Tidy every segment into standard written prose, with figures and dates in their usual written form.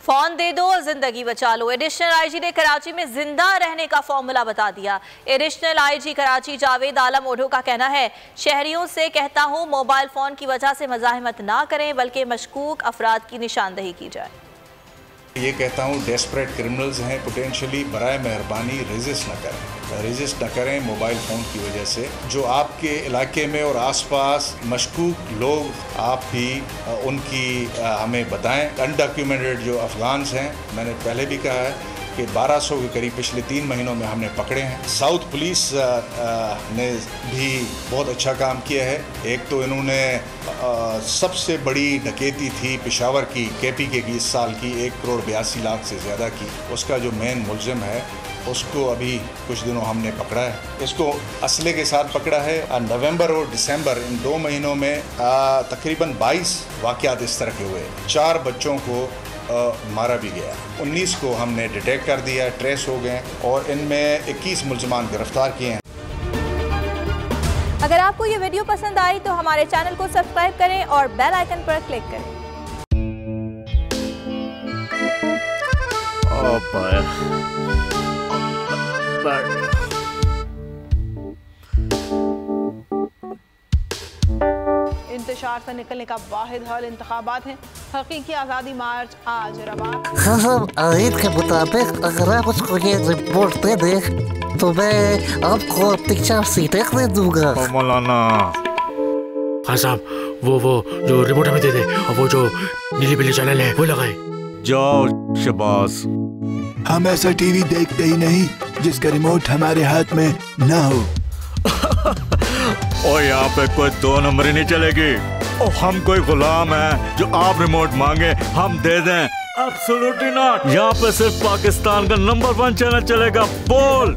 Phone दे दो जिंदगी बचा लो। एडिशनल आईजी ने कराची में जिंदा रहने का फॉर्मूला बता दिया। एडिशनल आईजी कराची जावेद आलम ओढो का कहना है, शहरियों से कहता हूं मोबाइल फोन की वजह से मज़ाहमत ना करें बल्कि मशकूक अफराद की निशानदही की जाए। ये कहता हूँ डेस्परेट क्रिमिनल्स हैं पोटेंशली, बराए मेहरबानी रेजिस्ट न करें मोबाइल फ़ोन की वजह से। जो आपके इलाके में और आसपास मशकूक लोग, आप भी उनकी हमें बताएं। अनडॉक्यूमेंटेड जो अफगान्स हैं, मैंने पहले भी कहा है कि 1200 के करीब पिछले 3 महीनों में हमने पकड़े हैं। साउथ पुलिस ने भी बहुत अच्छा काम किया है। एक तो इन्होंने सबसे बड़ी डकैती थी पेशावर की KPK की इस साल की 1,82,00,000 से ज़्यादा की। उसका जो मेन मुलजिम है उसको अभी कुछ दिनों हमने पकड़ा है। इसको असले के साथ पकड़ा है। नवंबर और दिसंबर इन 2 महीनों में तकरीबन 22 वाक़यात इस तरह के हुए। 4 बच्चों को मारा भी गया। 19 को हमने डिटेक्ट कर दिया, ट्रेस हो गए और इनमें 21 मुल्ज़िमान गिरफ्तार किए हैं। अगर आपको ये वीडियो पसंद आई तो हमारे चैनल को सब्सक्राइब करें और बेल आइकन पर क्लिक करें। इंतशार से निकलने का वाहिद हल इंतखाबात हैं। हकीकी आज़ादी मार्च आज रवा। आयत के मुताबिक अगर आप उसको ये रिपोर्ट दे दें तो मैं आपको अपनी 4 सीटें दे दूंगा। मौलाना हाँ साहब, वो जो रिपोर्ट हमें दे दे और वो जो नीली पीली चैनल है वो लगाए। जाओ शबाज। हम ऐसा टीवी देखते ही नहीं जिसका रिमोट हमारे हाथ में ना हो। और यहाँ पे कोई 2 नंबर ही नहीं चलेगी। और हम कोई गुलाम है जो आप रिमोट मांगे हम दे दें? Absolutely not. यहाँ पे सिर्फ पाकिस्तान का नंबर 1 चैनल चलेगा, बोल,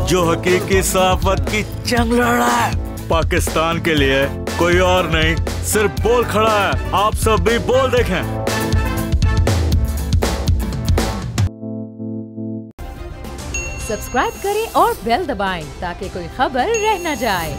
जो हकीकी सहाफत की जंग लड़ा है। पाकिस्तान के लिए कोई और नहीं, सिर्फ बोल खड़ा है। आप सब भी बोल देखें। सब्सक्राइब करें और बेल दबाएं ताकि कोई खबर रह न जाए।